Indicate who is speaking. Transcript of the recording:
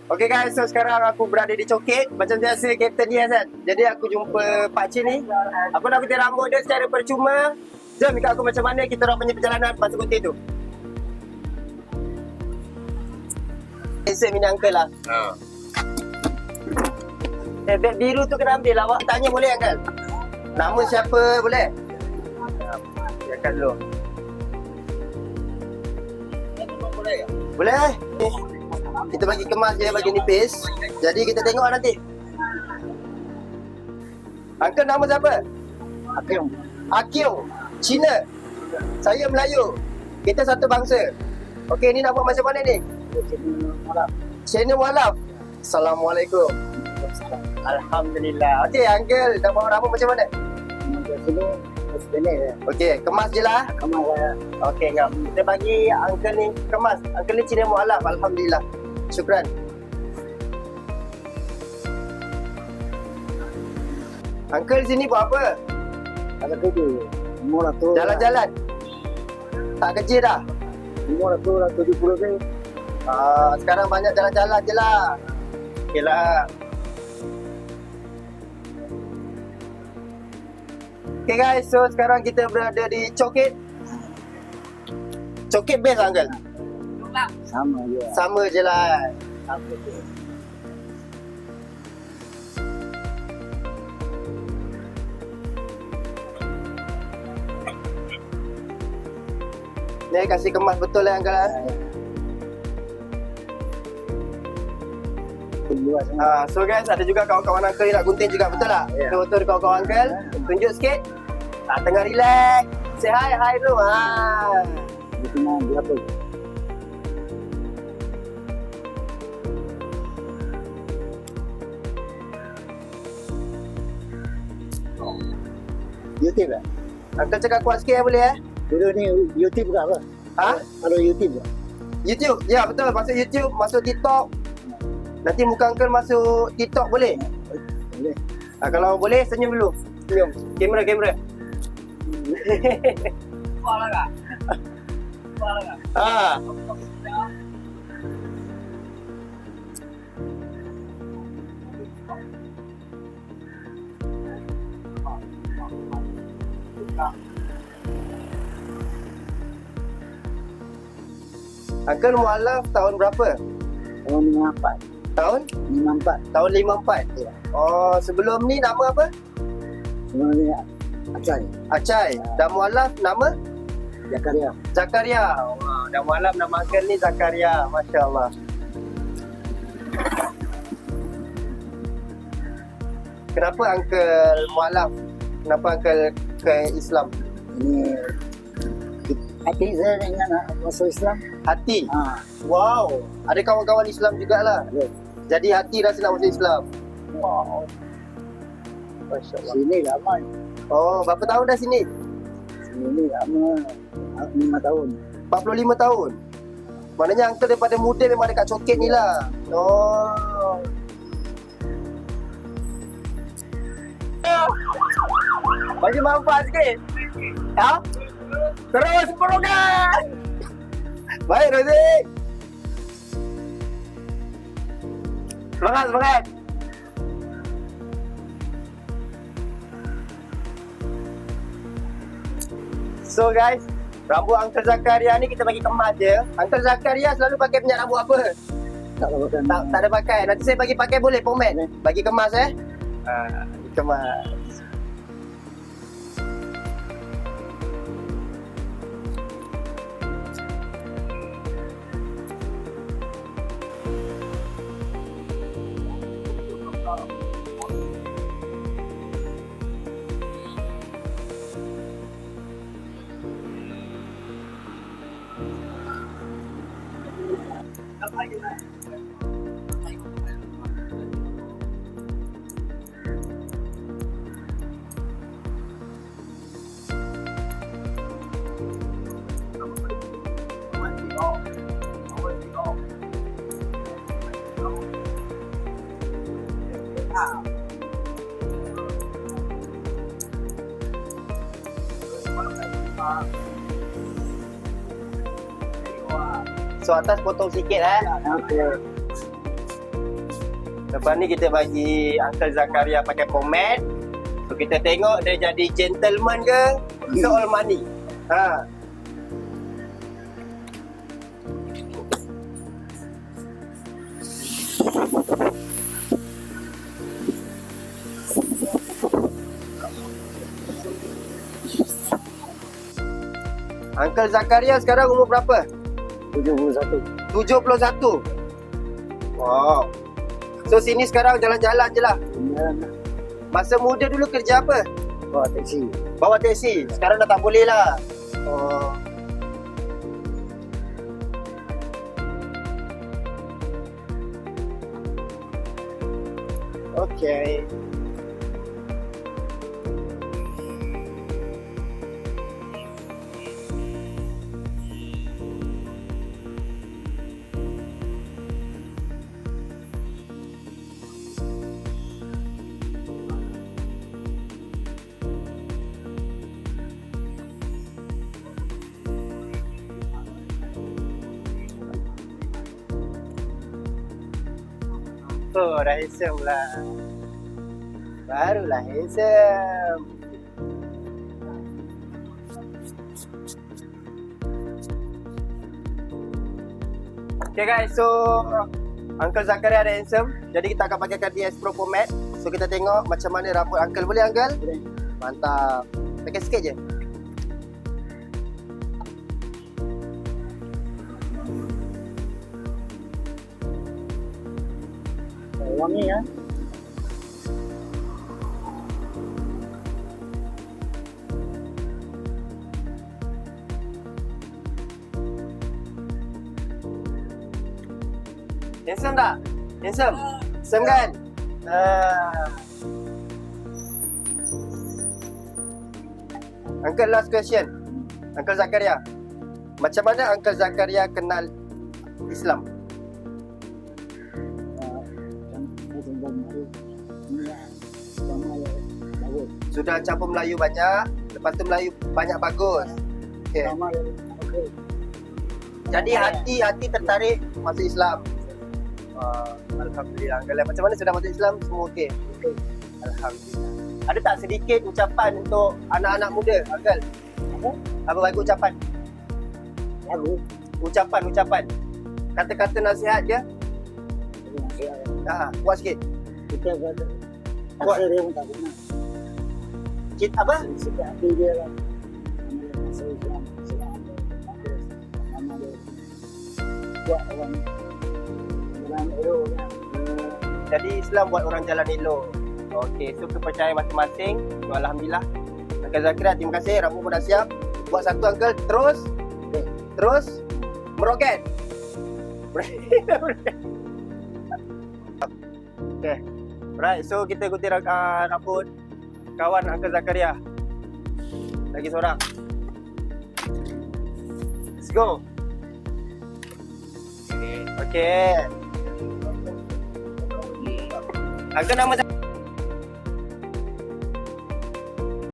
Speaker 1: Okay guys, so sekarang aku berada di Coket. Macam biasa Captain Yes kan. Jadi aku jumpa pakcik ni. Aku nak putih rambut dia secara percuma. Jom ikut aku macam mana kita orang punya perjalanan Batu Putih tu. Handsome ini uncle lah. Beg biru tu kena ambil. Awak tanya boleh uncle? Nama siapa boleh? Biarkan dulu. Boleh? Kita bagi kemas je, bagi nipis. Jadi kita tengok nanti. Uncle nama siapa?
Speaker 2: Akyong.
Speaker 1: Akyong. Cina. Saya Melayu. Kita satu bangsa. Okey, ni nak buat macam mana ni? Channel Mualaf. Assalamualaikum. Alhamdulillah. Okey, uncle nak buat rambut macam mana? Okey, kemas je lah. Okey, ngam. Kita bagi uncle ni kemas. Uncle ni Channel Mualaf. Alhamdulillah. Syukran. Uncle sini buat apa?
Speaker 2: Ada kerja. Umur tu.
Speaker 1: Jalan-jalan. Tak kerja dah.
Speaker 2: Umur tu lah 70 ni.
Speaker 1: Sekarang banyak jalan-jalan je lah. Okey lah. Okay guys, so sekarang kita berada di Coket. Coket best uncle?
Speaker 2: Sama je.
Speaker 1: Sama je lah.
Speaker 2: Sama je.
Speaker 1: Ni kasih kemas betul lah uncle lah. So guys, ada juga kawan-kawan uncle ni nak gunting juga, betul tak?
Speaker 2: Ya.
Speaker 1: Betul kawan-kawan uncle. Tunjuk sikit. Tengah relax. Say hi tu.
Speaker 2: Dia kena berapa? YouTube lah.
Speaker 1: Uncle cakap kuat sikit boleh
Speaker 2: Dulu ni YouTube ke apa?
Speaker 1: Ha?
Speaker 2: Kalau YouTube ke?
Speaker 1: YouTube? Ya betul, masuk YouTube, masuk TikTok. Nanti muka uncle masuk TikTok boleh?
Speaker 2: Boleh.
Speaker 1: Kalau boleh senyum dulu. Senyum. Kamera.
Speaker 3: Kuala kah?
Speaker 1: Uncle Mualaf tahun berapa?
Speaker 2: Tahun 54.
Speaker 1: Tahun?
Speaker 2: 54.
Speaker 1: Tahun 54?
Speaker 2: Ya.
Speaker 1: Oh, sebelum ni nama apa?
Speaker 2: Semua ni Acai.
Speaker 1: Acai. Dan Mualaf nama?
Speaker 2: Zakaria.
Speaker 1: Zakaria. Dan Mualaf nama uncle ni Zakaria. Masya Allah. Kenapa uncle Mualaf? Kenapa uncle ke Islam?
Speaker 2: Ini hati saya dengan masuk Islam.
Speaker 1: Hati?
Speaker 2: Wow.
Speaker 1: Ada kawan-kawan Islam jugalah.
Speaker 2: Ada.
Speaker 1: Jadi hati rasa nak masuk Islam.
Speaker 2: Wow.
Speaker 1: Masya Allah.
Speaker 2: Sini ramai.
Speaker 1: Oh, berapa tahun dah sini?
Speaker 2: Sini lama. 5 tahun.
Speaker 1: 45 tahun. Maknanya uncle daripada muda memang dekat Coket ni lah. Oh. Bagi manfaat sikit. Ha? Terus perogan. Baik Rozik. Semangat. So guys, rambut Uncle Zakaria ni kita bagi kemas je. Uncle Zakaria selalu pakai minyak rambut apa?
Speaker 2: Tak ada makan.
Speaker 1: Tak ada pakai. Nanti saya bagi pakai boleh pomade. Bagi kemas kemas. So atas potong sikit
Speaker 2: Okay.
Speaker 1: Lepas ni kita bagi Uncle Zakaria pakai pomade. So kita tengok dia jadi gentleman ke soal money. Ha. Uncle Zakaria sekarang umur berapa?
Speaker 2: 71.
Speaker 1: 71. Wow. So sini sekarang jalan-jalan je lah.
Speaker 2: Kemudian
Speaker 1: Masa muda dulu kerja apa?
Speaker 2: bawa taksi.
Speaker 1: Bawa teksi. Sekarang dah tak boleh lah. Oh. Okay. Oh, dah handsome lah. Barulah handsome. Okay guys, so Uncle Zakaria ada handsome. Jadi kita akan pakaikan DS Pro Pomade. So kita tengok macam mana rambut Uncle. Boleh Uncle?
Speaker 2: Boleh.
Speaker 1: Mantap. Pakai sikit je.
Speaker 2: Wangi ya.
Speaker 1: Handsome tak? Handsome? Handsome kan? Uncle, last question. Uncle Zakaria. Macam mana Uncle Zakaria kenal Islam? Sudah campur Melayu banyak, lepas tu Melayu banyak bagus. Okay. Jadi hati tertarik masuk Islam. Alhamdulillah. Uncle, macam mana sudah masuk Islam? Semua okey. Alhamdulillah. Ada tak sedikit ucapan untuk anak-anak muda, Uncle? Apa bagi ucapan?
Speaker 2: Lagu.
Speaker 1: Ucapan. Kata-kata nasihat dia. Buat sikit.
Speaker 2: Kita kata.
Speaker 1: Buat.
Speaker 2: Asal dia pun tak pernah.
Speaker 1: Kita apa?
Speaker 2: Sikap hati dia lah. Masuk Islam. Nama dia. Buat orang jalan elok kan.
Speaker 1: Jadi Islam buat orang jalan elok. Okey, so kepercayaan masing-masing. So, Alhamdulillah. Uncle Zakaria, terima kasih. Rambut pun dah siap. Buat satu Uncle, terus.
Speaker 2: Okay.
Speaker 1: Terus. Meroket. Okay. Right, so kita gunting rambut kawan Uncle Zakaria. Lagi seorang. Let's go. Okay. Uncle nama